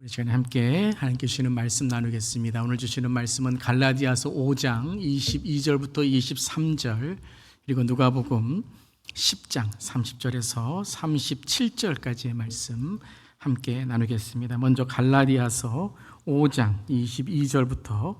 우리 시간에 함께 하나님께 주시는 말씀 나누겠습니다. 오늘 주시는 말씀은 갈라디아서 5장 22절부터 23절 그리고 누가복음 10장 30절에서 37절까지의 말씀 함께 나누겠습니다. 먼저 갈라디아서 5장 22절부터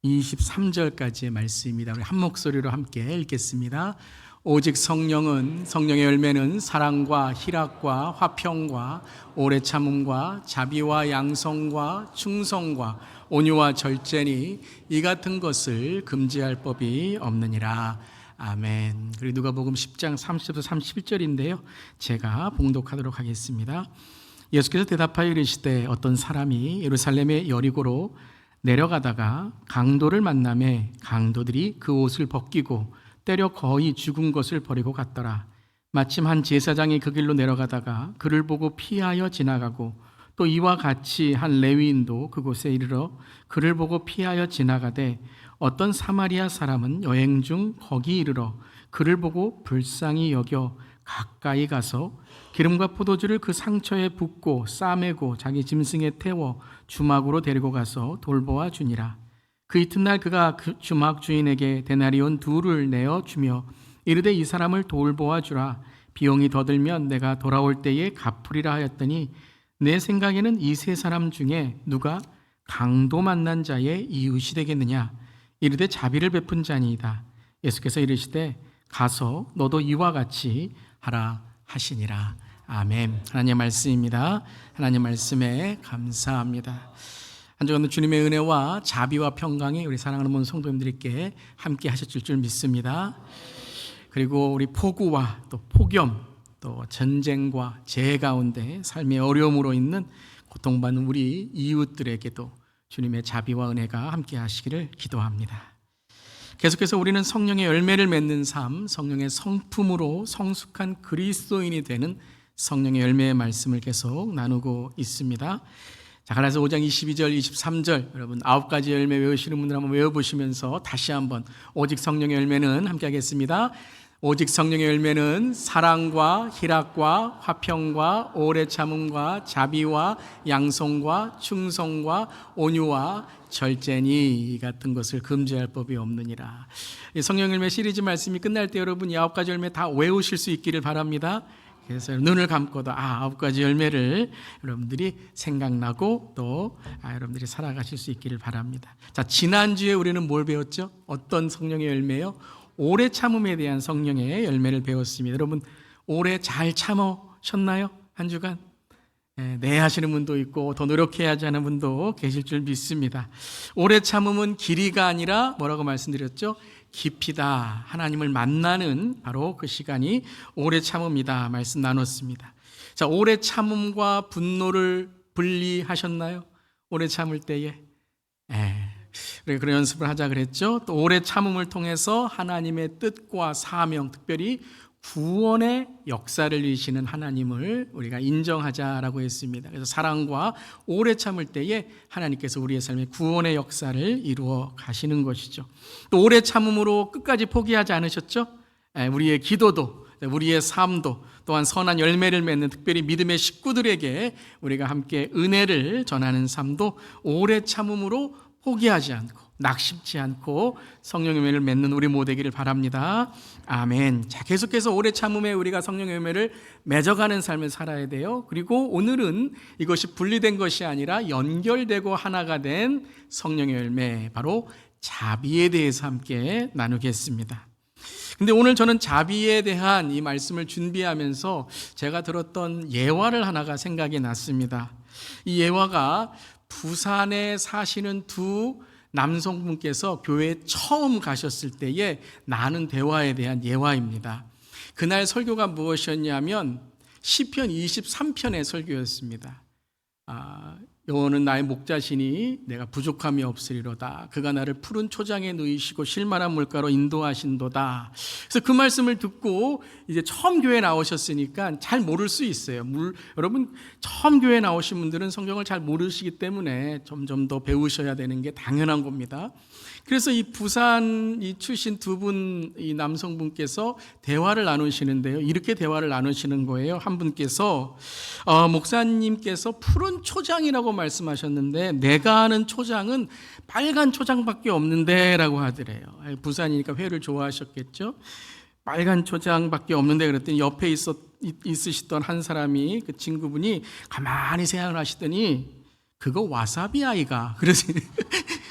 23절까지의 말씀입니다. 우리 한 목소리로 함께 읽겠습니다. 오직 성령의 열매는 사랑과 희락과 화평과 오래 참음과 자비와 양성과 충성과 온유와 절제니 이 같은 것을 금지할 법이 없느니라. 아멘. 그리고 누가복음 10장 30에서 31절인데요. 제가 봉독하도록 하겠습니다. 예수께서 대답하여 이르시되 어떤 사람이 예루살렘의 여리고로 내려가다가 강도를 만나매 강도들이 그 옷을 벗기고 때려 거의 죽은 것을 버리고 갔더라. 마침 한 제사장이 그 길로 내려가다가 그를 보고 피하여 지나가고 또 이와 같이 한 레위인도 그곳에 이르러 그를 보고 피하여 지나가되 어떤 사마리아 사람은 여행 중 거기 이르러 그를 보고 불쌍히 여겨 가까이 가서 기름과 포도주를 그 상처에 붓고 싸매고 자기 짐승에 태워 주막으로 데리고 가서 돌보아 주니라. 그 이튿날 그가 그 주막 주인에게 데나리온 2를 내어 주며 이르되 이 사람을 돌보아 주라. 비용이 더 들면 내가 돌아올 때에 갚으리라 하였더니 내 생각에는 이 세 사람 중에 누가 강도 만난 자의 이웃이 되겠느냐. 이르되 자비를 베푼 자니이다. 예수께서 이르시되 가서 너도 이와 같이 하라 하시니라. 아멘. 하나님의 말씀입니다. 하나님 말씀에 감사합니다. 한 주간도 주님의 은혜와 자비와 평강이 우리 사랑하는 모든 성도님들께 함께 하셨을 줄 믿습니다. 그리고 우리 폭우와 또 폭염 또 전쟁과 재해 가운데 삶의 어려움으로 있는 고통받는 우리 이웃들에게도 주님의 자비와 은혜가 함께 하시기를 기도합니다. 계속해서 우리는 성령의 열매를 맺는 삶, 성령의 성품으로 성숙한 그리스도인이 되는 성령의 열매의 말씀을 계속 나누고 있습니다. 자, 갈라디아서 5장 22절, 23절 여러분 9가지 열매 외우시는 분들 한번 외워보시면서 다시 한번 오직 성령의 열매는 함께 하겠습니다. 오직 성령의 열매는 사랑과 희락과 화평과 오래 참음과 자비와 양성과 충성과 온유와 절제니 이 같은 것을 금지할 법이 없느니라. 성령 열매 시리즈 말씀이 끝날 때 여러분 이 9가지 열매 다 외우실 수 있기를 바랍니다. 그래서 눈을 감고도 9가지 열매를 여러분들이 생각나고 또 여러분들이 살아가실 수 있기를 바랍니다. 자, 지난주에 우리는 뭘 배웠죠? 어떤 성령의 열매요? 오래 참음에 대한 성령의 열매를 배웠습니다. 여러분 오래 잘 참으셨나요? 한 주간? 네 하시는 분도 있고 더 노력해야지 하는 분도 계실 줄 믿습니다. 오래 참음은 길이가 아니라 뭐라고 말씀드렸죠? 깊이다. 하나님을 만나는 바로 그 시간이 오래 참음이다 말씀 나눴습니다. 자, 오래 참음과 분노를 분리하셨나요? 오래 참을 때에 우리가 그런 연습을 하자 그랬죠. 또 오래 참음을 통해서 하나님의 뜻과 사명, 특별히 구원의 역사를 이루시는 하나님을 우리가 인정하자라고 했습니다. 그래서 사랑과 오래 참을 때에 하나님께서 우리의 삶에 구원의 역사를 이루어 가시는 것이죠. 또 오래 참음으로 끝까지 포기하지 않으셨죠? 우리의 기도도 우리의 삶도 또한 선한 열매를 맺는 특별히 믿음의 식구들에게 우리가 함께 은혜를 전하는 삶도 오래 참음으로 포기하지 않고 낙심치 않고 성령의 열매를 맺는 우리 모두 되기를 바랍니다. 아멘. 자, 계속해서 오래 참음에 우리가 성령의 열매를 맺어가는 삶을 살아야 돼요. 그리고 오늘은 이것이 분리된 것이 아니라 연결되고 하나가 된 성령의 열매, 바로 자비에 대해서 함께 나누겠습니다. 근데 오늘 저는 자비에 대한 이 말씀을 준비하면서 제가 들었던 예화를 하나가 생각이 났습니다. 이 예화가 부산에 사시는 2 남성분께서 교회에 처음 가셨을 때에 나눈 대화에 대한 예화입니다. 그날 설교가 무엇이었냐면 시편 23편의 설교였습니다. 여호와는 나의 목자시니 내가 부족함이 없으리로다. 그가 나를 푸른 초장에 누이시고 실만한 물가로 인도하신도다. 그래서 그 말씀을 듣고 이제 처음 교회 나오셨으니까 잘 모를 수 있어요. 여러분 처음 교회 나오신 분들은 성경을 잘 모르시기 때문에 점점 더 배우셔야 되는 게 당연한 겁니다. 그래서 이 부산 출신 두 분 이 남성분께서 대화를 나누시는데요. 이렇게 대화를 나누시는 거예요. 한 분께서 목사님께서 푸른 초장이라고 말씀하셨는데 내가 아는 초장은 빨간 초장밖에 없는데 라고 하더래요. 부산이니까 회를 좋아하셨겠죠. 빨간 초장밖에 없는데 그랬더니 옆에 있으시던 한 사람이 그 친구분이 가만히 생각을 하시더니 그거 와사비 아이가 그래서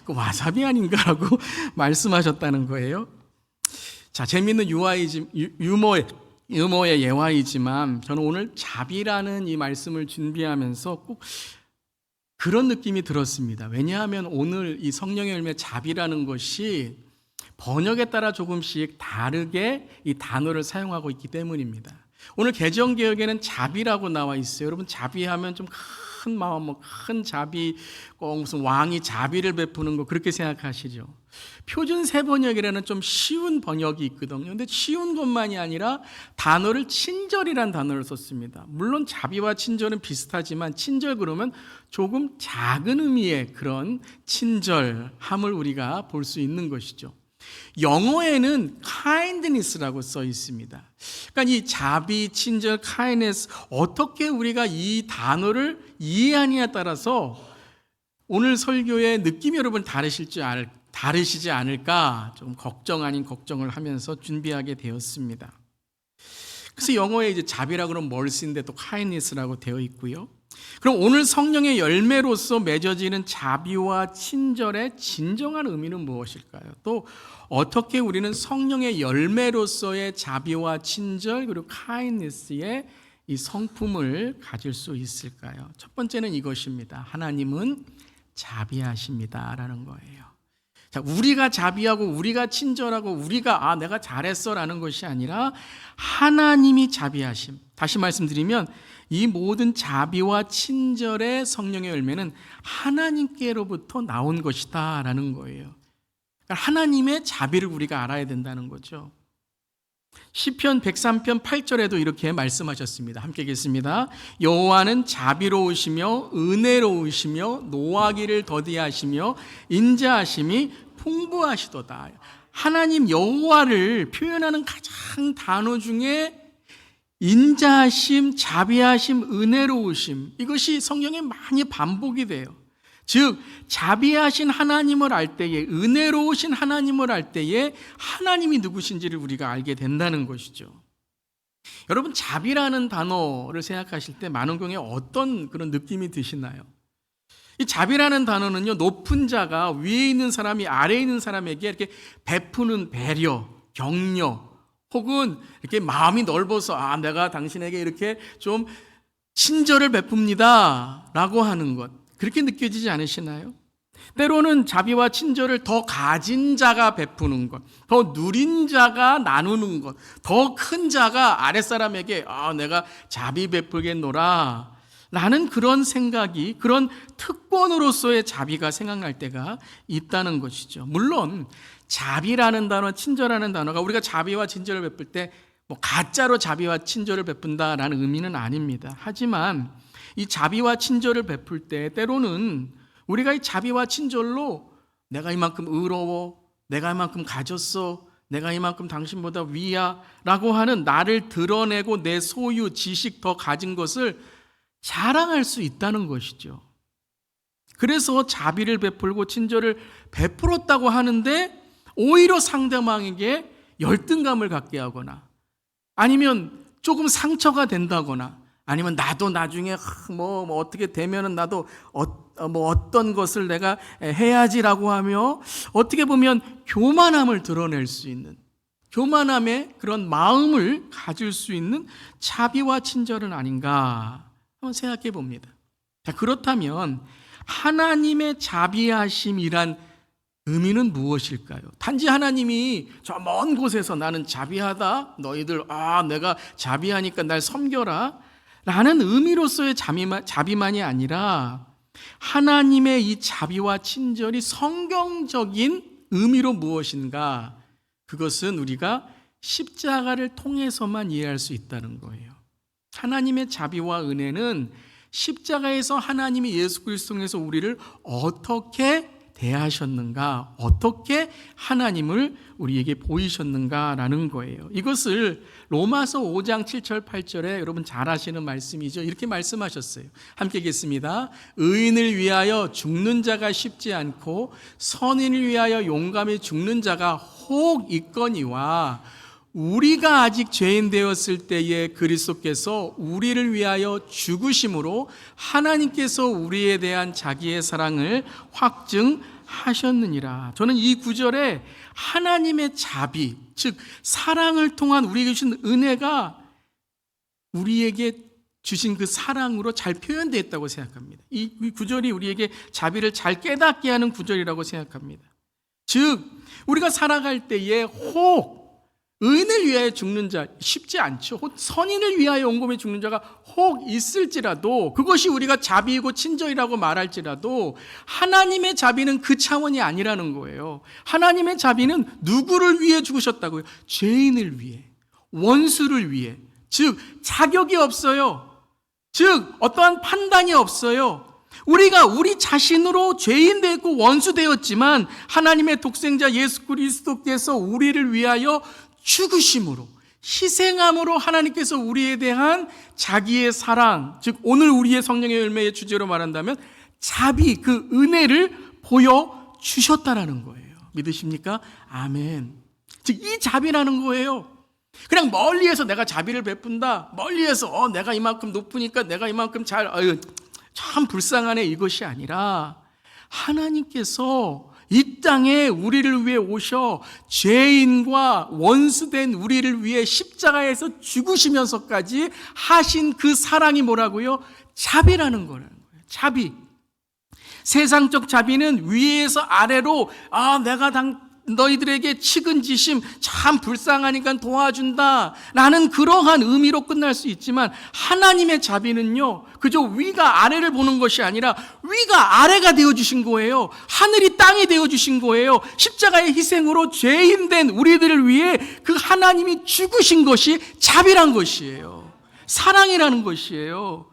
그 와사비 아닌가라고 말씀하셨다는 거예요. 자, 재미있는 유머의 예화이지만 저는 오늘 자비라는 이 말씀을 준비하면서 꼭 그런 느낌이 들었습니다. 왜냐하면 오늘 이 성령의 열매 자비라는 것이 번역에 따라 조금씩 다르게 이 단어를 사용하고 있기 때문입니다. 오늘 개정개혁에는 자비라고 나와 있어요. 여러분 자비하면 좀 큰 마음, 큰 자비, 꼭 무슨 왕이 자비를 베푸는 거 그렇게 생각하시죠. 표준 세번역이라는 좀 쉬운 번역이 있거든요. 근데 쉬운 것만이 아니라 단어를 친절이란 단어를 썼습니다. 물론 자비와 친절은 비슷하지만 친절 그러면 조금 작은 의미의 그런 친절함을 우리가 볼 수 있는 것이죠. 영어에는 kindness라고 써 있습니다. 그러니까 이 자비, 친절, kindness 어떻게 우리가 이 단어를 이해하느냐에 따라서 오늘 설교의 느낌이 여러분 다르시지 않을까 좀 걱정 아닌 걱정을 하면서 준비하게 되었습니다. 그래서 영어에 이제 자비라고 그러면 mercy인데 또 kindness라고 되어 있고요. 그럼 오늘 성령의 열매로서 맺어지는 자비와 친절의 진정한 의미는 무엇일까요? 또 어떻게 우리는 성령의 열매로서의 자비와 친절 그리고 kindness의 이 성품을 가질 수 있을까요? 첫 번째는 이것입니다. 하나님은 자비하십니다라는 거예요. 자, 우리가 자비하고 우리가 친절하고 우리가 내가 잘했어라는 것이 아니라 하나님이 자비하심. 다시 말씀드리면 이 모든 자비와 친절의 성령의 열매는 하나님께로부터 나온 것이다라는 거예요. 그러니까 하나님의 자비를 우리가 알아야 된다는 거죠. 시편 103편 8절에도 이렇게 말씀하셨습니다. 함께 읽겠습니다. 여호와는 자비로우시며 은혜로우시며 노하기를 더디하시며 인자하심이 풍부하시도다. 하나님 여호와를 표현하는 가장 단어 중에 인자하심, 자비하심, 은혜로우심 이것이 성경에 많이 반복이 돼요. 즉 자비하신 하나님을 알 때에 은혜로우신 하나님을 알 때에 하나님이 누구신지를 우리가 알게 된다는 것이죠. 여러분 자비라는 단어를 생각하실 때 많은 경우에 어떤 그런 느낌이 드시나요? 이 자비라는 단어는요 높은 자가 위에 있는 사람이 아래에 있는 사람에게 이렇게 베푸는 배려, 격려 혹은 이렇게 마음이 넓어서 내가 당신에게 이렇게 좀 친절을 베풉니다 라고 하는 것 그렇게 느껴지지 않으시나요? 때로는 자비와 친절을 더 가진 자가 베푸는 것, 더 누린 자가 나누는 것, 더 큰 자가 아랫사람에게 내가 자비 베풀겠노라 라는 그런 생각이 그런 특권으로서의 자비가 생각날 때가 있다는 것이죠. 물론 자비라는 단어, 친절하는 단어가 우리가 자비와 친절을 베풀 때 가짜로 자비와 친절을 베푼다라는 의미는 아닙니다. 하지만 이 자비와 친절을 베풀 때 때로는 우리가 이 자비와 친절로 내가 이만큼 의로워, 내가 이만큼 가졌어, 내가 이만큼 당신보다 위야 라고 하는 나를 드러내고 내 소유, 지식 더 가진 것을 자랑할 수 있다는 것이죠. 그래서 자비를 베풀고 친절을 베풀었다고 하는데 오히려 상대방에게 열등감을 갖게 하거나 아니면 조금 상처가 된다거나 아니면 나도 나중에 어떻게 되면은 나도 어떤 것을 내가 해야지라고 하며 어떻게 보면 교만함을 드러낼 수 있는 교만함의 그런 마음을 가질 수 있는 자비와 친절은 아닌가 한번 생각해 봅니다. 자, 그렇다면 하나님의 자비하심이란 의미는 무엇일까요? 단지 하나님이 저 먼 곳에서 나는 자비하다 너희들 내가 자비하니까 날 섬겨라 라는 의미로서의 자비만이 아니라 하나님의 이 자비와 친절이 성경적인 의미로 무엇인가? 그것은 우리가 십자가를 통해서만 이해할 수 있다는 거예요. 하나님의 자비와 은혜는 십자가에서 하나님이 예수 그리스도 통해서 우리를 어떻게 대하셨는가, 어떻게 하나님을 우리에게 보이셨는가라는 거예요. 이것을 로마서 5장 7절 8절에 여러분 잘 아시는 말씀이죠. 이렇게 말씀하셨어요. 함께 읽겠습니다. 의인을 위하여 죽는 자가 쉽지 않고 선인을 위하여 용감히 죽는 자가 혹 있거니와 우리가 아직 죄인 되었을 때에 그리스도께서 우리를 위하여 죽으심으로 하나님께서 우리에 대한 자기의 사랑을 확증하셨느니라. 저는 이 구절에 하나님의 자비, 즉 사랑을 통한 우리에게 주신 은혜가 우리에게 주신 그 사랑으로 잘 표현되어 있다고 생각합니다. 이 구절이 우리에게 자비를 잘 깨닫게 하는 구절이라고 생각합니다. 즉 우리가 살아갈 때에 혹 의인을 위하여 죽는 자 쉽지 않죠. 선인을 위하여 용감히 죽는 자가 혹 있을지라도 그것이 우리가 자비이고 친절이라고 말할지라도 하나님의 자비는 그 차원이 아니라는 거예요. 하나님의 자비는 누구를 위해 죽으셨다고요? 죄인을 위해, 원수를 위해. 즉 자격이 없어요. 즉 어떠한 판단이 없어요. 우리가 우리 자신으로 죄인 되었고 원수 되었지만 하나님의 독생자 예수 그리스도께서 우리를 위하여 죽으심으로, 희생함으로 하나님께서 우리에 대한 자기의 사랑, 즉 오늘 우리의 성령의 열매의 주제로 말한다면 자비, 그 은혜를 보여주셨다라는 거예요. 믿으십니까? 아멘. 즉 이 자비라는 거예요. 그냥 멀리에서 내가 자비를 베푼다, 멀리에서 내가 이만큼 높으니까 내가 이만큼 참 불쌍하네, 이것이 아니라 하나님께서 이 땅에 우리를 위해 오셔 죄인과 원수된 우리를 위해 십자가에서 죽으시면서까지 하신 그 사랑이 뭐라고요? 자비라는 거라는 거예요. 자비. 세상적 자비는 위에서 아래로 내가 너희들에게 측은지심, 참 불쌍하니까 도와준다 라는 그러한 의미로 끝날 수 있지만 하나님의 자비는요 그저 위가 아래를 보는 것이 아니라 위가 아래가 되어주신 거예요. 하늘이 땅이 되어주신 거예요. 십자가의 희생으로 죄인된 우리들을 위해 그 하나님이 죽으신 것이 자비란 것이에요. 사랑이라는 것이에요.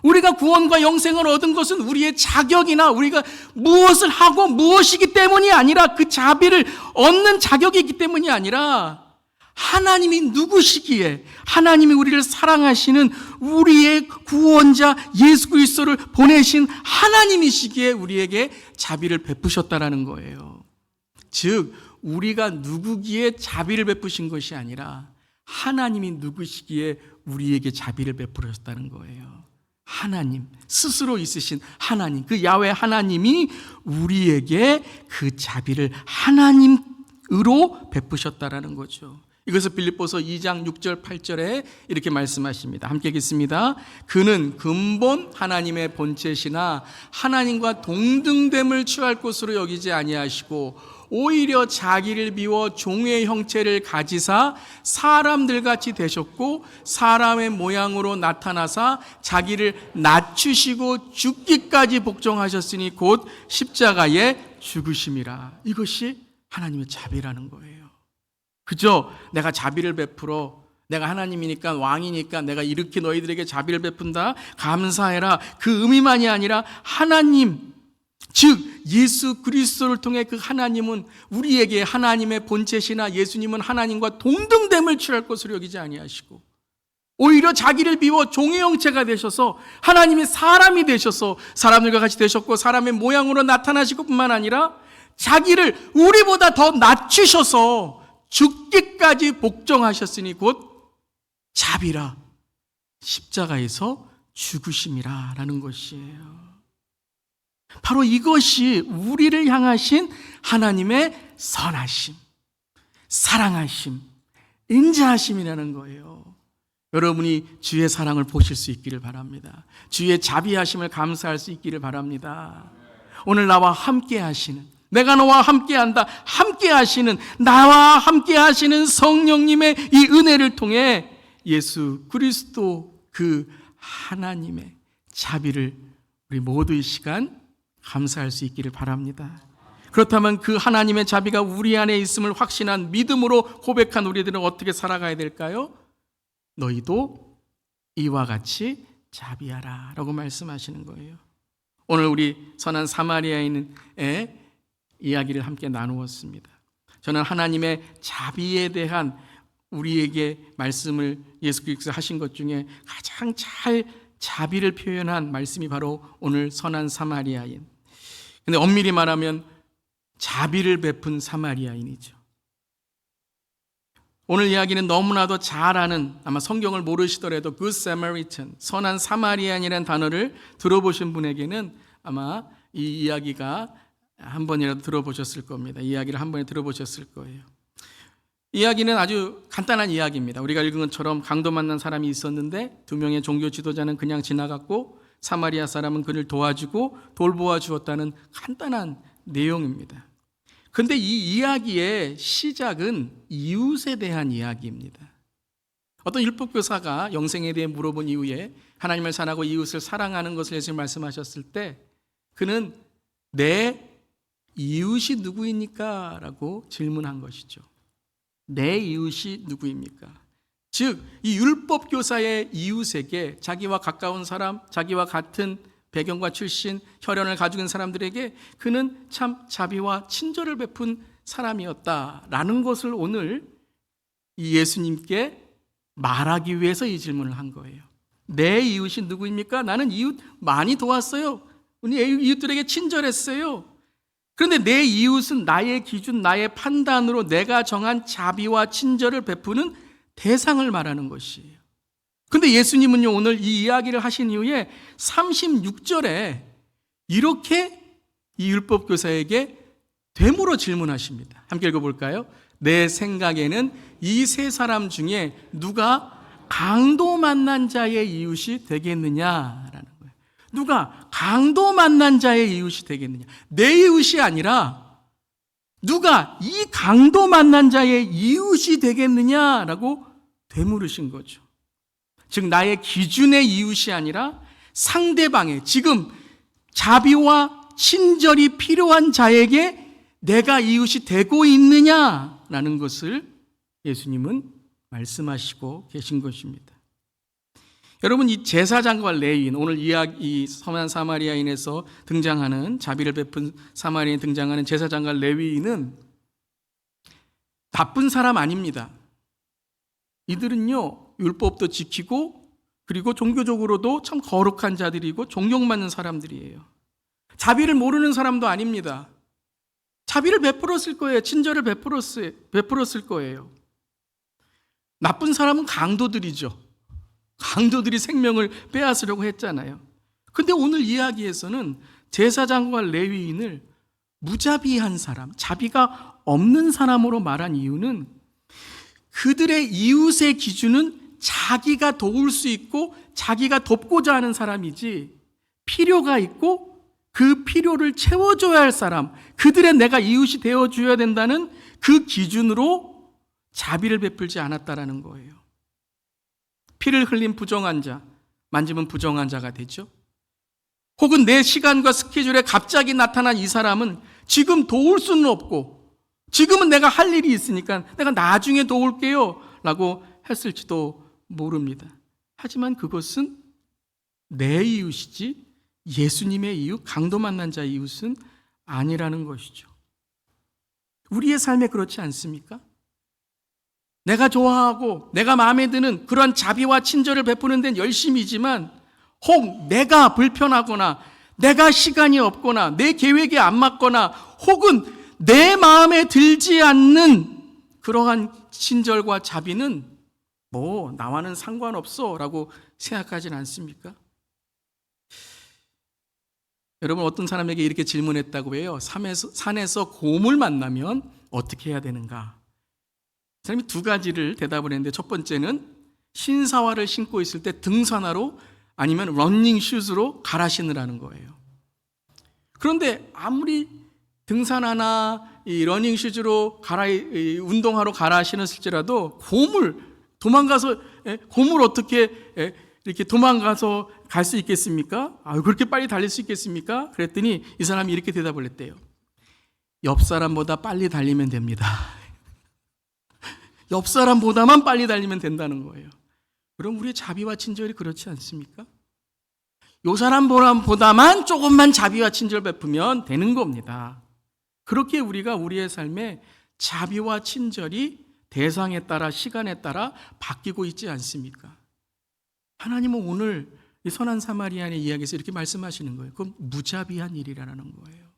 우리가 구원과 영생을 얻은 것은 우리의 자격이나 우리가 무엇을 하고 무엇이기 때문이 아니라 그 자비를 얻는 자격이 있기 때문이 아니라 하나님이 누구시기에 하나님이 우리를 사랑하시는 우리의 구원자 예수 그리스도를 보내신 하나님이시기에 우리에게 자비를 베푸셨다라는 거예요. 즉 우리가 누구기에 자비를 베푸신 것이 아니라 하나님이 누구시기에 우리에게 자비를 베푸셨다는 거예요. 하나님, 스스로 있으신 하나님, 그 야훼 하나님이 우리에게 그 자비를 하나님으로 베푸셨다라는 거죠. 이것을 빌립보서 2장 6절 8절에 이렇게 말씀하십니다. 함께 읽겠습니다. 그는 근본 하나님의 본체시나 하나님과 동등됨을 취할 것으로 여기지 아니하시고 오히려 자기를 비워 종의 형체를 가지사 사람들같이 되셨고 사람의 모양으로 나타나사 자기를 낮추시고 죽기까지 복종하셨으니 곧 십자가에 죽으심이라. 이것이 하나님의 자비라는 거예요. 그저 내가 자비를 베풀어, 내가 하나님이니까 왕이니까 내가 이렇게 너희들에게 자비를 베푼다, 감사해라, 그 의미만이 아니라 하나님, 즉 예수 그리스도를 통해 그 하나님은 우리에게 하나님의 본체시나 예수님은 하나님과 동등됨을 취할 것으로 여기지 아니하시고 오히려 자기를 비워 종의 형체가 되셔서 하나님의 사람이 되셔서 사람들과 같이 되셨고 사람의 모양으로 나타나시고 뿐만 아니라 자기를 우리보다 더 낮추셔서 죽기까지 복종하셨으니 곧 자비라, 십자가에서 죽으심이라 라는 것이에요. 바로 이것이 우리를 향하신 하나님의 선하심, 사랑하심, 인자하심이라는 거예요. 여러분이 주의 사랑을 보실 수 있기를 바랍니다. 주의 자비하심을 감사할 수 있기를 바랍니다. 오늘 나와 함께 하시는, 내가 너와 함께한다, 함께 하시는, 나와 함께 하시는 성령님의 이 은혜를 통해 예수 그리스도 그 하나님의 자비를 우리 모두 이 시간 감사할 수 있기를 바랍니다. 그렇다면 그 하나님의 자비가 우리 안에 있음을 확신한 믿음으로 고백한 우리들은 어떻게 살아가야 될까요? 너희도 이와 같이 자비하라 라고 말씀하시는 거예요. 오늘 우리 선한 사마리아인의 이야기를 함께 나누었습니다. 저는 하나님의 자비에 대한 우리에게 말씀을 예수께서 하신 것 중에 가장 잘 자비를 표현한 말씀이 바로 오늘 선한 사마리아인. 근데 엄밀히 말하면 자비를 베푼 사마리아인이죠. 오늘 이야기는 너무나도 잘 아는, 아마 성경을 모르시더라도 Good Samaritan, 선한 사마리아인이라는 단어를 들어보신 분에게는 아마 이 이야기가 한 번이라도 들어보셨을 겁니다. 이 이야기를 한 번에 들어보셨을 거예요. 이야기는 아주 간단한 이야기입니다. 우리가 읽은 것처럼 강도 만난 사람이 있었는데 두 명의 종교 지도자는 그냥 지나갔고 사마리아 사람은 그를 도와주고 돌보아 주었다는 간단한 내용입니다. 그런데 이 이야기의 시작은 이웃에 대한 이야기입니다. 어떤 율법교사가 영생에 대해 물어본 이후에 하나님을 사랑하고 이웃을 사랑하는 것을 예수님 말씀하셨을 때 그는 내 이웃이 누구입니까? 라고 질문한 것이죠. 내 이웃이 누구입니까? 즉, 이 율법교사의 이웃에게 자기와 가까운 사람, 자기와 같은 배경과 출신, 혈연을 가지고 있는 사람들에게 그는 참 자비와 친절을 베푼 사람이었다라는 것을 오늘 이 예수님께 말하기 위해서 이 질문을 한 거예요. 내 이웃이 누구입니까? 나는 이웃 많이 도왔어요. 우리 이웃들에게 친절했어요. 그런데 내 이웃은 나의 기준, 나의 판단으로 내가 정한 자비와 친절을 베푸는 대상을 말하는 것이에요. 근데 예수님은요, 오늘 이 이야기를 하신 이후에 36절에 이렇게 이 율법교사에게 되물어 질문하십니다. 함께 읽어볼까요? 내 생각에는 이 세 사람 중에 누가 강도 만난 자의 이웃이 되겠느냐라는 거예요. 누가 강도 만난 자의 이웃이 되겠느냐. 내 이웃이 아니라 누가 이 강도 만난 자의 이웃이 되겠느냐라고 되물으신 거죠. 즉 나의 기준의 이웃이 아니라 상대방의 지금 자비와 친절이 필요한 자에게 내가 이웃이 되고 있느냐라는 것을 예수님은 말씀하시고 계신 것입니다. 여러분, 이 제사장과 레위인, 오늘 이 선한 사마리아인에서 등장하는 자비를 베푼 사마리아인 등장하는 제사장과 레위인은 나쁜 사람 아닙니다. 이들은요 율법도 지키고 그리고 종교적으로도 참 거룩한 자들이고 존경받는 사람들이에요. 자비를 모르는 사람도 아닙니다. 자비를 베풀었을 거예요. 친절을 베풀었을 거예요. 나쁜 사람은 강도들이죠. 강도들이 생명을 빼앗으려고 했잖아요. 근데 오늘 이야기에서는 제사장과 레위인을 무자비한 사람, 자비가 없는 사람으로 말한 이유는 그들의 이웃의 기준은 자기가 도울 수 있고 자기가 돕고자 하는 사람이지 필요가 있고 그 필요를 채워줘야 할 사람, 그들의 내가 이웃이 되어줘야 된다는 그 기준으로 자비를 베풀지 않았다라는 거예요. 피를 흘린 부정한 자, 만지면 부정한 자가 되죠. 혹은 내 시간과 스케줄에 갑자기 나타난 이 사람은 지금 도울 수는 없고 지금은 내가 할 일이 있으니까 내가 나중에 도울게요 라고 했을지도 모릅니다. 하지만 그것은 내 이웃이지 예수님의 이웃, 강도 만난 자의 이웃은 아니라는 것이죠. 우리의 삶에 그렇지 않습니까? 내가 좋아하고 내가 마음에 드는 그런 자비와 친절을 베푸는 데는 열심이지만 혹 내가 불편하거나 내가 시간이 없거나 내 계획에 안 맞거나 혹은 내 마음에 들지 않는 그러한 친절과 자비는 뭐 나와는 상관없어 라고 생각하진 않습니까? 여러분, 어떤 사람에게 이렇게 질문했다고 해요. 산에서 곰을 만나면 어떻게 해야 되는가? 사람이 두 가지를 대답을 했는데 첫 번째는 신사화를 신고 있을 때 등산화로 아니면 러닝 슈즈로 갈아 신으라는 거예요. 그런데 아무리 등산화나 이 러닝 슈즈로 운동화로 갈아 신었을지라도 곰을 도망가서 곰을 어떻게 이렇게 도망가서 갈 수 있겠습니까? 그렇게 빨리 달릴 수 있겠습니까? 그랬더니 이 사람이 이렇게 대답을 했대요. 옆 사람보다 빨리 달리면 됩니다. 옆 사람보다만 빨리 달리면 된다는 거예요. 그럼 우리의 자비와 친절이 그렇지 않습니까? 요 사람보다만 조금만 자비와 친절 베푸면 되는 겁니다. 그렇게 우리가 우리의 삶에 자비와 친절이 대상에 따라 시간에 따라 바뀌고 있지 않습니까? 하나님은 오늘 이 선한 사마리아인의 이야기에서 이렇게 말씀하시는 거예요. 그건 무자비한 일이라는 거예요.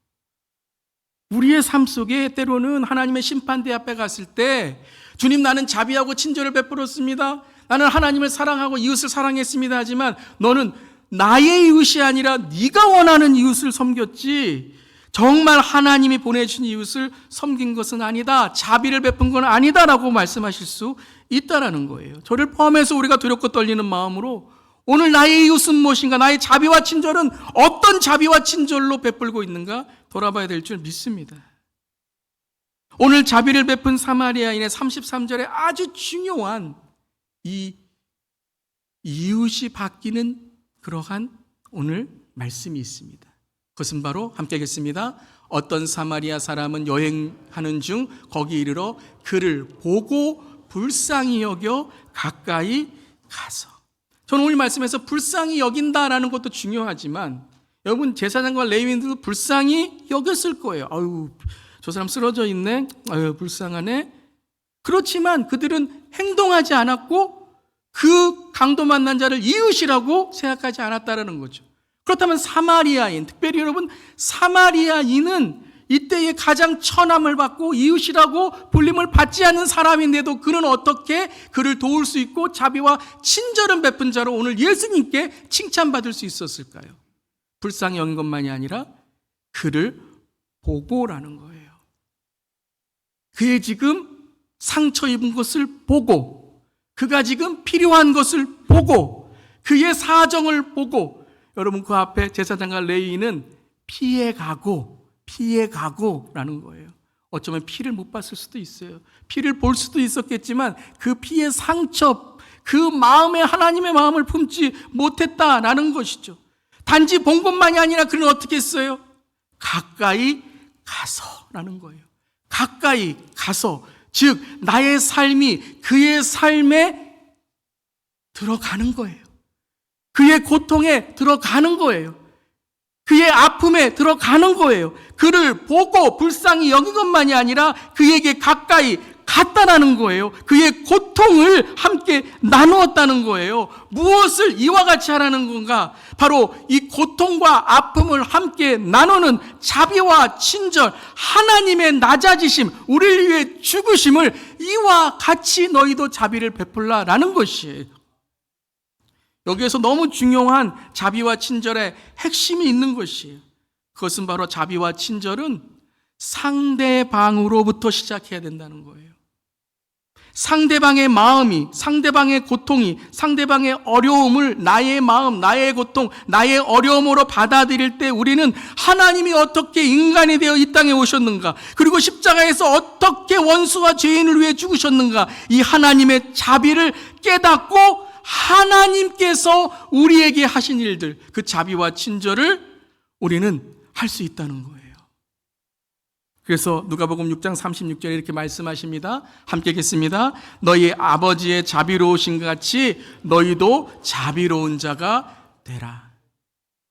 우리의 삶 속에 때로는 하나님의 심판대 앞에 갔을 때 주님, 나는 자비하고 친절을 베풀었습니다. 나는 하나님을 사랑하고 이웃을 사랑했습니다. 하지만 너는 나의 이웃이 아니라 네가 원하는 이웃을 섬겼지, 정말 하나님이 보내주신 이웃을 섬긴 것은 아니다, 자비를 베푼 건 아니다라고 말씀하실 수 있다라는 거예요. 저를 포함해서 우리가 두렵고 떨리는 마음으로 오늘 나의 이웃은 무엇인가, 나의 자비와 친절은 어떤 자비와 친절로 베풀고 있는가 돌아봐야 될 줄 믿습니다. 오늘 자비를 베푼 사마리아인의 33절에 아주 중요한 이 이웃이 바뀌는 그러한 오늘 말씀이 있습니다. 그것은 바로 함께 하겠습니다. 어떤 사마리아 사람은 여행하는 중 거기 이르러 그를 보고 불쌍히 여겨 가까이 가서. 저는 오늘 말씀에서 불쌍히 여긴다라는 것도 중요하지만 여러분, 제사장과 레위인들도 불쌍히 여겼을 거예요. 아유, 저 사람 쓰러져 있네. 아유, 불쌍하네. 그렇지만 그들은 행동하지 않았고 그 강도 만난 자를 이웃이라고 생각하지 않았다라는 거죠. 그렇다면 사마리아인, 특별히 여러분, 사마리아인은 이때의 가장 천함을 받고 이웃이라고 불림을 받지 않는 사람인데도 그는 어떻게 그를 도울 수 있고 자비와 친절은 베푼 자로 오늘 예수님께 칭찬받을 수 있었을까요? 불쌍히 여긴 것만이 아니라 그를 보고라는 거예요. 그의 지금 상처 입은 것을 보고, 그가 지금 필요한 것을 보고, 그의 사정을 보고, 여러분, 그 앞에 제사장과 레위인은 피해가고라는 거예요. 어쩌면 피를 못 봤을 수도 있어요. 피를 볼 수도 있었겠지만 그 피의 상처, 그 마음에 하나님의 마음을 품지 못했다라는 것이죠. 단지 본 것만이 아니라 그는 어떻게 했어요? 가까이 가서라는 거예요. 가까이 가서, 즉 나의 삶이 그의 삶에 들어가는 거예요. 그의 고통에 들어가는 거예요. 그의 아픔에 들어가는 거예요. 그를 보고 불쌍히 여긴 것만이 아니라 그에게 가까이 갔다라는 거예요. 그의 고통을 함께 나누었다는 거예요. 무엇을 이와 같이 하라는 건가? 바로 이 고통과 아픔을 함께 나누는 자비와 친절, 하나님의 낮아지심, 우리를 위해 죽으심을 이와 같이 너희도 자비를 베풀라라는 것이에요. 여기에서 너무 중요한 자비와 친절의 핵심이 있는 것이에요. 그것은 바로 자비와 친절은 상대방으로부터 시작해야 된다는 거예요. 상대방의 마음이, 상대방의 고통이, 상대방의 어려움을 나의 마음, 나의 고통, 나의 어려움으로 받아들일 때 우리는 하나님이 어떻게 인간이 되어 이 땅에 오셨는가, 그리고 십자가에서 어떻게 원수와 죄인을 위해 죽으셨는가, 이 하나님의 자비를 깨닫고 하나님께서 우리에게 하신 일들, 그 자비와 친절을 우리는 할 수 있다는 거예요. 그래서 누가복음 6장 36절에 이렇게 말씀하십니다. 함께 읽겠습니다. 너희 아버지의 자비로우신 것 같이 너희도 자비로운 자가 되라.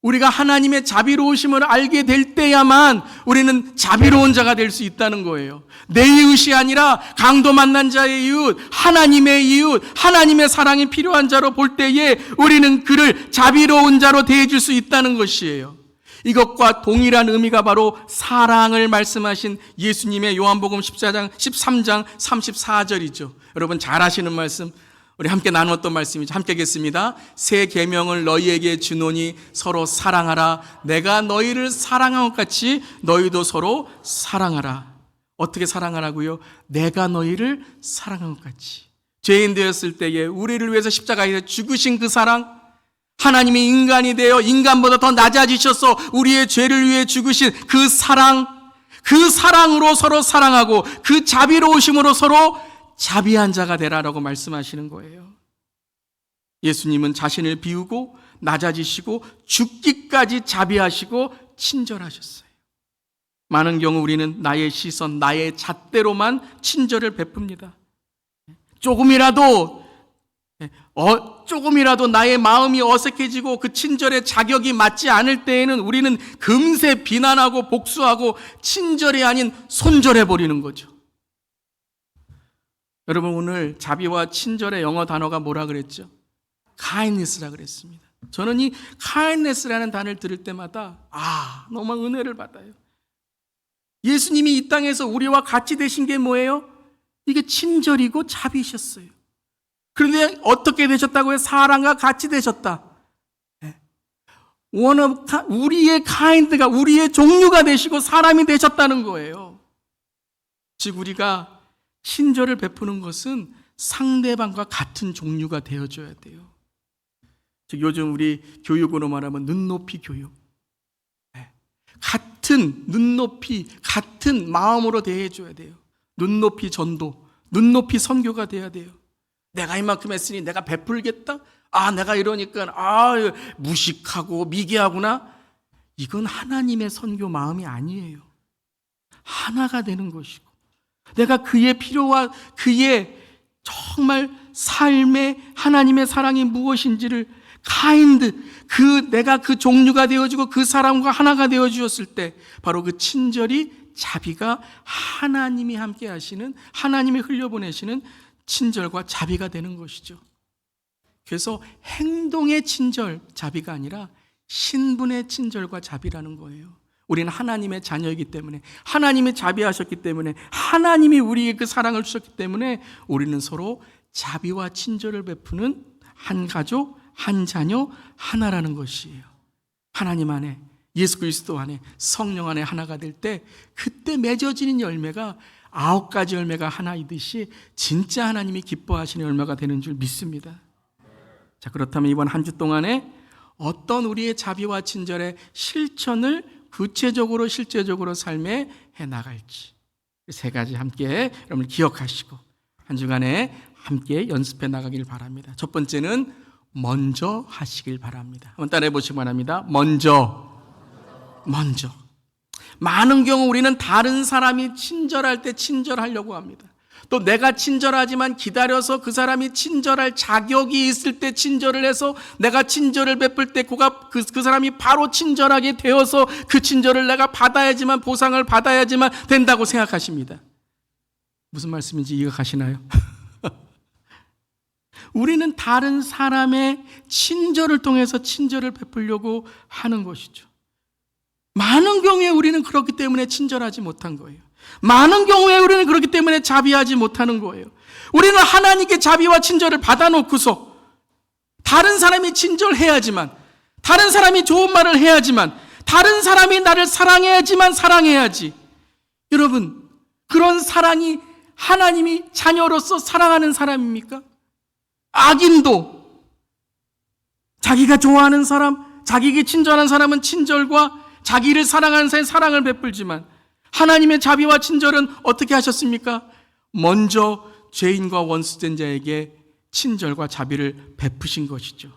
우리가 하나님의 자비로우심을 알게 될 때야만 우리는 자비로운 자가 될 수 있다는 거예요. 내 이웃이 아니라 강도 만난 자의 이웃, 하나님의 이웃, 하나님의 사랑이 필요한 자로 볼 때에 우리는 그를 자비로운 자로 대해줄 수 있다는 것이에요. 이것과 동일한 의미가 바로 사랑을 말씀하신 예수님의 요한복음 13장 34절이죠. 여러분 잘 아시는 말씀, 우리 함께 나누었던 말씀이죠. 함께 하겠습니다. 새 계명을 너희에게 주노니 서로 사랑하라. 내가 너희를 사랑한 것 같이 너희도 서로 사랑하라. 어떻게 사랑하라고요? 내가 너희를 사랑한 것 같이. 죄인 되었을 때에 우리를 위해서 십자가에서 죽으신 그 사랑, 하나님이 인간이 되어 인간보다 더 낮아지셔서 우리의 죄를 위해 죽으신 그 사랑, 그 사랑으로 서로 사랑하고 그 자비로우심으로 서로 자비한 자가 되라라고 말씀하시는 거예요. 예수님은 자신을 비우고 낮아지시고 죽기까지 자비하시고 친절하셨어요. 많은 경우 우리는 나의 시선, 나의 잣대로만 친절을 베풉니다. 조금이라도 나의 마음이 어색해지고 그 친절의 자격이 맞지 않을 때에는 우리는 금세 비난하고 복수하고 친절이 아닌 손절해 버리는 거죠. 여러분, 오늘 자비와 친절의 영어 단어가 뭐라 그랬죠? kindness라 그랬습니다. 저는 이 kindness라는 단어를 들을 때마다 너무 은혜를 받아요. 예수님이 이 땅에서 우리와 같이 되신 게 뭐예요? 이게 친절이고 자비셨어요. 그런데 어떻게 되셨다고요? 사랑과 같이 되셨다. 우리의 kind가 우리의 종류가 되시고 사람이 되셨다는 거예요. 즉 우리가 친절을 베푸는 것은 상대방과 같은 종류가 되어줘야 돼요. 즉 요즘 우리 교육으로 말하면 눈높이 교육. 같은 눈높이, 같은 마음으로 대해줘야 돼요. 눈높이 전도, 눈높이 선교가 돼야 돼요. 내가 이만큼 했으니 내가 베풀겠다? 내가 이러니까 무식하고 미개하구나? 이건 하나님의 선교 마음이 아니에요. 하나가 되는 것이고 내가 그의 필요와 그의 정말 삶의 하나님의 사랑이 무엇인지를 내가 그 종류가 되어지고 그 사람과 하나가 되어 주었을 때 바로 그 친절이 자비가 하나님이 함께 하시는 하나님이 흘려보내시는 친절과 자비가 되는 것이죠. 그래서 행동의 친절, 자비가 아니라 신분의 친절과 자비라는 거예요. 우리는 하나님의 자녀이기 때문에 하나님이 자비하셨기 때문에 하나님이 우리에게 그 사랑을 주셨기 때문에 우리는 서로 자비와 친절을 베푸는 한 가족, 한 자녀, 하나라는 것이에요. 하나님 안에 예수 그리스도 안에 성령 안에 하나가 될 때 그때 맺어지는 열매가 9가지 열매가 하나이듯이 진짜 하나님이 기뻐하시는 열매가 되는 줄 믿습니다. 자, 그렇다면 이번 한 주 동안에 어떤 우리의 자비와 친절의 실천을 구체적으로 실제적으로 삶에 해나갈지 3가지 함께 여러분 기억하시고 한 주간에 함께 연습해 나가길 바랍니다. 첫 번째는 먼저 하시길 바랍니다. 한번 따라해 보시기 바랍니다. 먼저. 많은 경우 우리는 다른 사람이 친절할 때 친절하려고 합니다. 또 내가 친절하지만 기다려서 그 사람이 친절할 자격이 있을 때 친절을 해서 내가 친절을 베풀 때 그 사람이 바로 친절하게 되어서 그 친절을 내가 받아야지만 보상을 받아야지만 된다고 생각하십니다. 무슨 말씀인지 이해가 가시나요? 우리는 다른 사람의 친절을 통해서 친절을 베풀려고 하는 것이죠. 많은 경우에 우리는 그렇기 때문에 친절하지 못한 거예요. 많은 경우에 우리는 그렇기 때문에 자비하지 못하는 거예요. 우리는 하나님께 자비와 친절을 받아놓고서 다른 사람이 친절해야지만, 다른 사람이 좋은 말을 해야지만, 다른 사람이 나를 사랑해야지만 사랑해야지. 여러분, 그런 사랑이 하나님이 자녀로서 사랑하는 사람입니까? 악인도 자기가 좋아하는 사람, 자기에게 친절한 사람은 친절과 자기를 사랑하는 사람의 사랑을 베풀지만 하나님의 자비와 친절은 어떻게 하셨습니까? 먼저 죄인과 원수된 자에게 친절과 자비를 베푸신 것이죠.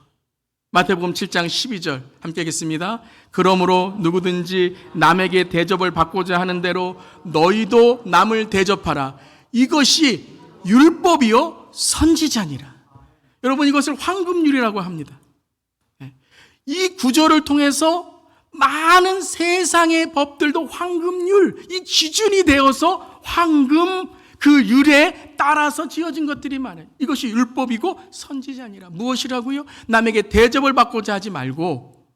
마태복음 7장 12절 함께 하겠습니다. 그러므로 누구든지 남에게 대접을 받고자 하는 대로 너희도 남을 대접하라. 이것이 율법이요 선지자니라. 여러분, 이것을 황금률이라고 합니다. 이 구절을 통해서 많은 세상의 법들도 황금률, 이 기준이 되어서 황금 그 율에 따라서 지어진 것들이 많아요. 이것이 율법이고 선지자니라. 무엇이라고요? 남에게 대접을 받고자 하지 말고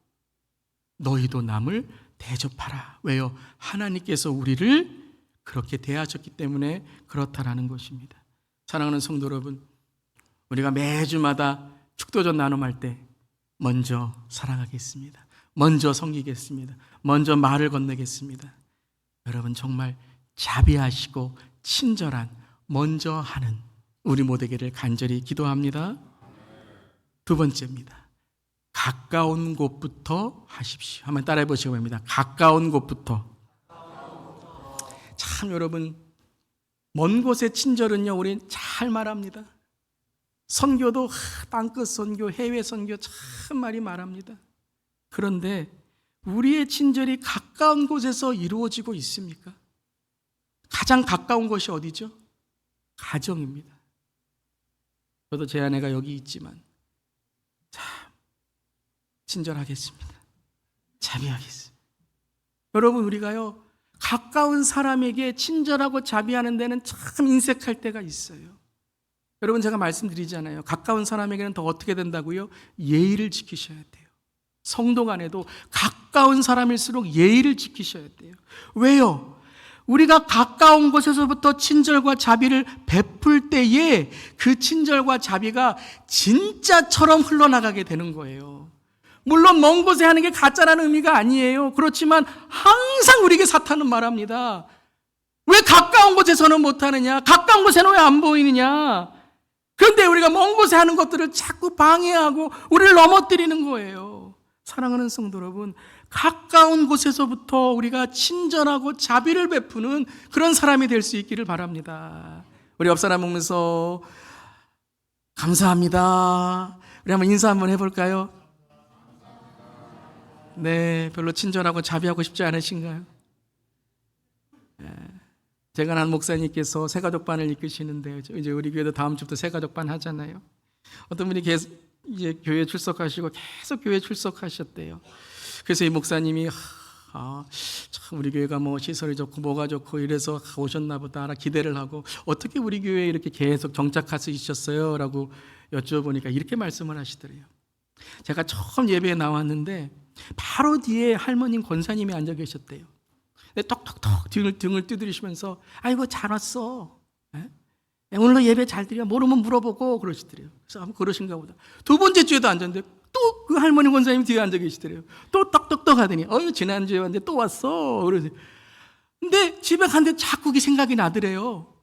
너희도 남을 대접하라. 왜요? 하나님께서 우리를 그렇게 대하셨기 때문에 그렇다라는 것입니다. 사랑하는 성도 여러분, 우리가 매주마다 축도전 나눔할 때 먼저 사랑하겠습니다. 먼저 섬기겠습니다. 먼저 말을 건네겠습니다. 여러분, 정말 자비하시고 친절한 먼저 하는 우리 모두에게를 간절히 기도합니다. 2번째입니다. 가까운 곳부터 하십시오. 한번 따라해 보시기 바랍니다. 가까운 곳부터. 참 여러분, 먼 곳의 친절은요, 우리 잘 말합니다. 선교도 땅끝 선교, 해외 선교 참 많이 말합니다. 그런데 우리의 친절이 가까운 곳에서 이루어지고 있습니까? 가장 가까운 곳이 어디죠? 가정입니다. 저도 제 아내가 여기 있지만 참 친절하겠습니다. 자비하겠습니다. 여러분, 우리가요 가까운 사람에게 친절하고 자비하는 데는 참 인색할 때가 있어요. 여러분, 제가 말씀드리잖아요. 가까운 사람에게는 더 어떻게 된다고요? 예의를 지키셔야 돼요. 성도 간에도 가까운 사람일수록 예의를 지키셔야 돼요. 왜요? 우리가 가까운 곳에서부터 친절과 자비를 베풀 때에 그 친절과 자비가 진짜처럼 흘러나가게 되는 거예요. 물론 먼 곳에 하는 게 가짜라는 의미가 아니에요. 그렇지만 항상 우리에게 사탄은 말합니다. 왜 가까운 곳에서는 못하느냐? 가까운 곳에는 왜 안 보이느냐? 그런데 우리가 먼 곳에 하는 것들을 자꾸 방해하고 우리를 넘어뜨리는 거예요. 사랑하는 성도 여러분, 가까운 곳에서부터 우리가 친절하고 자비를 베푸는 그런 사람이 될 수 있기를 바랍니다. 우리 옆 사람 보면서 감사합니다. 우리 한번 인사 한번 해볼까요? 네, 별로 친절하고 자비하고 싶지 않으신가요? 제가 아는 목사님께서 새가족반을 이끄시는데 이제 우리 교회도 다음 주부터 새가족반 하잖아요. 어떤 분이 계속 이제 교회 출석하시고 계속 교회 출석하셨대요. 그래서 이 목사님이 참 우리 교회가 뭐 시설이 좋고 뭐가 좋고 이래서 오셨나 보다 기대를 하고 어떻게 우리 교회에 이렇게 계속 정착하셨어요? 라고 여쭤보니까 이렇게 말씀을 하시더래요. 제가 처음 예배에 나왔는데 바로 뒤에 할머님 권사님이 앉아 계셨대요. 톡톡톡 등을 두드리시면서 아이고 잘 왔어. 오늘도 예배 잘 드려. 모르면 물어보고 그러시더래요. 그래서 아마 그러신가 보다. 두 번째 주에도 앉았는데 또 그 할머니 권사님 뒤에 앉아 계시더래요. 또 떡떡떡 하더니 지난주에 왔는데 또 왔어. 그러지. 근데 집에 갔는데 자꾸 그 생각이 나더래요.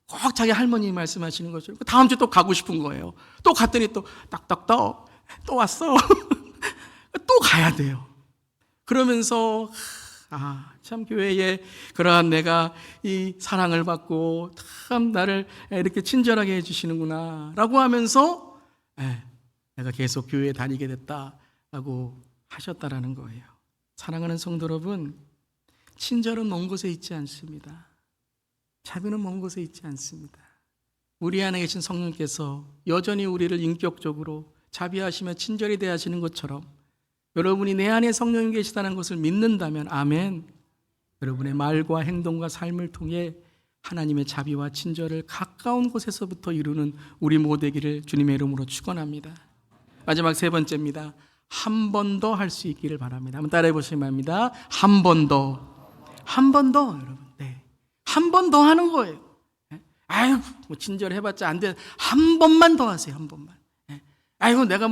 꼭 자기 할머니 말씀하시는 것처럼. 다음 주에 또 가고 싶은 거예요. 또 갔더니 또 떡떡떡 또 왔어. 또 가야 돼요. 그러면서 참 교회에 그러한 내가 이 사랑을 받고 참 나를 이렇게 친절하게 해주시는구나 라고 하면서 내가 계속 교회에 다니게 됐다라고 하셨다라는 거예요. 사랑하는 성도 여러분, 친절은 먼 곳에 있지 않습니다. 자비는 먼 곳에 있지 않습니다. 우리 안에 계신 성령께서 여전히 우리를 인격적으로 자비하시며 친절히 대하시는 것처럼 여러분이 내 안에 성령이 계시다는 것을 믿는다면 아멘. 여러분의 말과 행동과 삶을 통해 하나님의 자비와 친절을 가까운 곳에서부터 이루는 우리 모두이기를 주님의 이름으로 축원합니다. 마지막 세 번째입니다. 한 번 더 할 수 있기를 바랍니다. 한번 따라해 보시면 합니다. 한 번 더. 한 번 더 여러분. 네. 한 번 더 하는 거예요. 아유, 뭐 친절해봤자 안 돼. 한 번만 더 하세요. 한 번만. 아이고 내가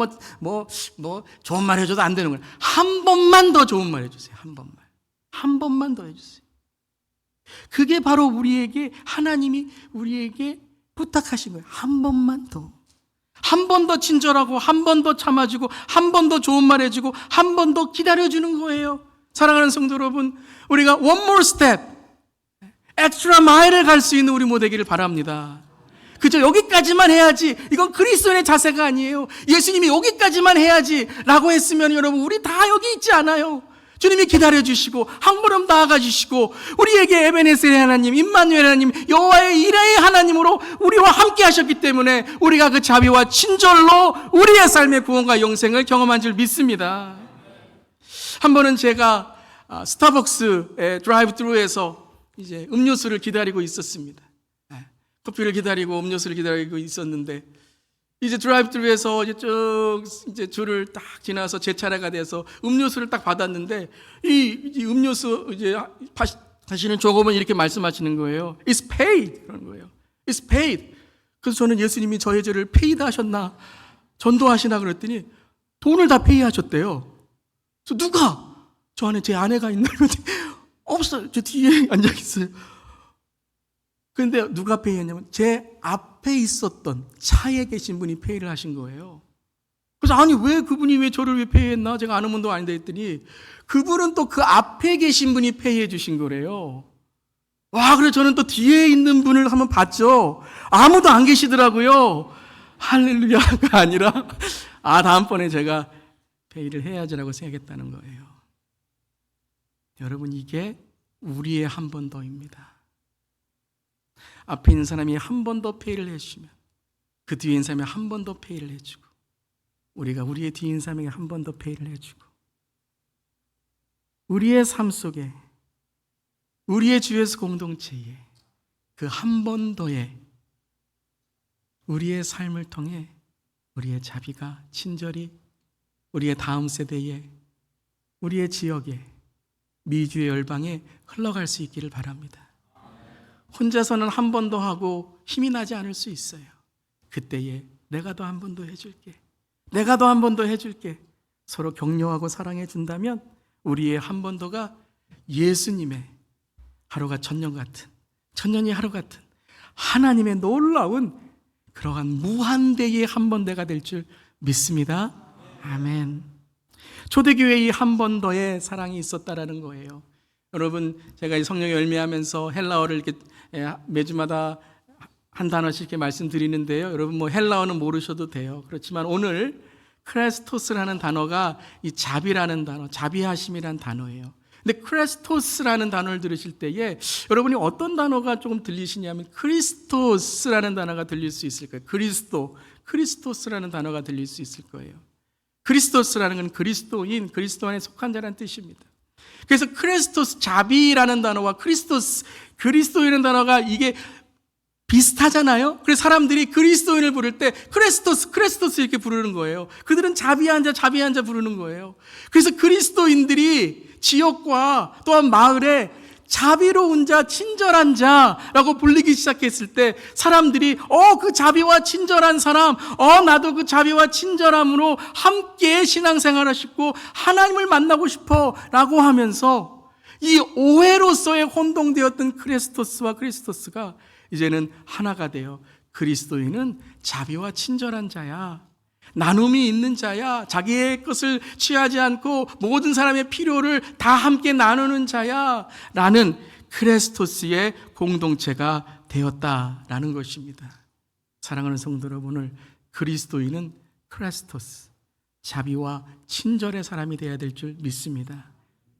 좋은 말 해줘도 안 되는 거야. 한 번만 더 좋은 말 해주세요. 한 번만 더 해주세요. 그게 바로 우리에게 하나님이 우리에게 부탁하신 거예요. 한 번만 더. 한 번 더 친절하고 한 번 더 참아주고 한 번 더 좋은 말 해주고 한 번 더 기다려주는 거예요. 사랑하는 성도 여러분, 우리가 one more step, extra mile을 갈 수 있는 우리 모두 되기를 바랍니다. 그저 여기까지만 해야지, 이건 그리스도인의 자세가 아니에요. 예수님이 여기까지만 해야지 라고 했으면 여러분 우리 다 여기 있지 않아요. 주님이 기다려주시고 한 걸음 나아가 주시고 우리에게 에베네셀의 하나님, 임마누엘 하나님, 여호와의 이레의 하나님으로 우리와 함께 하셨기 때문에 우리가 그 자비와 친절로 우리의 삶의 구원과 영생을 경험한 줄 믿습니다. 한 번은 제가 스타벅스의 드라이브-트루에서 이제 음료수를 기다리고 있었습니다. 커피를 기다리고 음료수를 기다리고 있었는데 이제 드라이브-트루에서 이제 줄을 딱 지나서 제 차례가 돼서 음료수를 딱 받았는데 이 음료수 이제 하시는 조금은 이렇게 말씀하시는 거예요. It's paid. 그런 거예요. It's paid. 그래서 저는 예수님이 저의 죄를 페이드 하셨나 전도하시나 그랬더니 돈을 다 페이하셨대요. 그래서 누가? 저 안에 제 아내가 있나? 없어요. 저 뒤에 앉아 있어요. 그런데 누가 페이했냐면 제 앞에 있었던 차에 계신 분이 페이를 하신 거예요. 그래서 아니 왜 그분이 왜 저를 왜 페이했나? 제가 아는 분도 아닌데 했더니 그분은 또 그 앞에 계신 분이 페이해 주신 거래요. 와, 그래서 저는 또 뒤에 있는 분을 한번 봤죠. 아무도 안 계시더라고요. 할렐루야가 아니라 다음번에 제가 회의를 해야지라고 생각했다는 거예요. 여러분, 이게 우리의 한 번 더입니다. 앞에 있는 사람이 한 번 더 회의를 해주시면 그 뒤에 있는 사람이 한 번 더 회의를 해주고, 우리가 우리의 뒤에 있는 사람에게 한 번 더 회의를 해주고, 우리의 삶 속에, 우리의 주 예수 공동체에 그 한 번 더의 우리의 삶을 통해 우리의 자비가 친절히 우리의 다음 세대에, 우리의 지역에, 미주의 열방에 흘러갈 수 있기를 바랍니다. 혼자서는 한 번 더 하고 힘이 나지 않을 수 있어요. 그때에 내가 더 한 번 더 해줄게, 내가 더 한 번 더 해줄게, 서로 격려하고 사랑해 준다면 우리의 한 번 더가 예수님의 하루가 천년 같은, 천년이 하루 같은 하나님의 놀라운 그러한 무한대의 한 번 더가 될 줄 믿습니다. 아멘. 초대교회에 이 한 번 더의 사랑이 있었다라는 거예요. 여러분, 제가 이 성령의 열매하면서 헬라어를 이렇게 매주마다 한 단어씩 이렇게 말씀드리는데요. 여러분 뭐 헬라어는 모르셔도 돼요. 그렇지만 오늘 크레스토스라는 단어가 이 자비라는 단어, 자비하심이라는 단어예요. 근데 크레스토스라는 단어를 들으실 때에 여러분이 어떤 단어가 조금 들리시냐면 크리스토스라는 단어가 들릴 수 있을 거예요. 크리스토스라는 단어가 들릴 수 있을 거예요. 크리스토스라는 건 그리스도인, 그리스도 안에 속한 자라는 뜻입니다. 그래서 크리스토스, 자비라는 단어와 크리스토스, 그리스도인이라는 단어가 이게 비슷하잖아요. 그래서 사람들이 그리스도인을 부를 때 크레스토스 이렇게 부르는 거예요. 그들은 자비한 자 부르는 거예요. 그래서 그리스도인들이 지역과 또한 마을에 자비로운 자, 친절한 자라고 불리기 시작했을 때 사람들이 그 자비와 친절한 사람, 나도 그 자비와 친절함으로 함께 신앙생활을 싶고 하나님을 만나고 싶어 라고 하면서 이 오해로서의 혼동되었던 크리스토스와 크리스토스가 이제는 하나가 되어 그리스도인은 자비와 친절한 자야, 나눔이 있는 자야, 자기의 것을 취하지 않고 모든 사람의 필요를 다 함께 나누는 자야 라는 크레스토스의 공동체가 되었다라는 것입니다. 사랑하는 성도 여러분, 오늘 그리스도인은 크레스토스, 자비와 친절의 사람이 되어야 될 줄 믿습니다.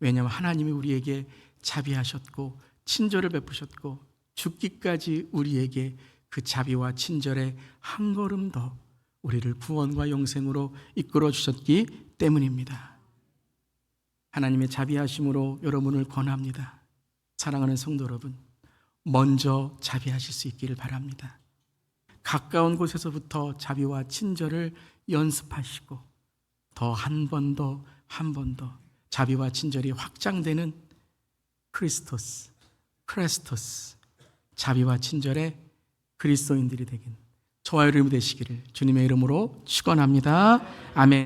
왜냐하면 하나님이 우리에게 자비하셨고 친절을 베푸셨고 죽기까지 우리에게 그 자비와 친절의 한 걸음 더 우리를 구원과 영생으로 이끌어 주셨기 때문입니다. 하나님의 자비하심으로 여러분을 권합니다. 사랑하는 성도 여러분, 먼저 자비하실 수 있기를 바랍니다. 가까운 곳에서부터 자비와 친절을 연습하시고 더 한 번 더 자비와 친절이 확장되는 크리스토스, 자비와 친절의 그리스도인들이 되긴 저와 여러분이 되시기를 주님의 이름으로 축원합니다. 아멘.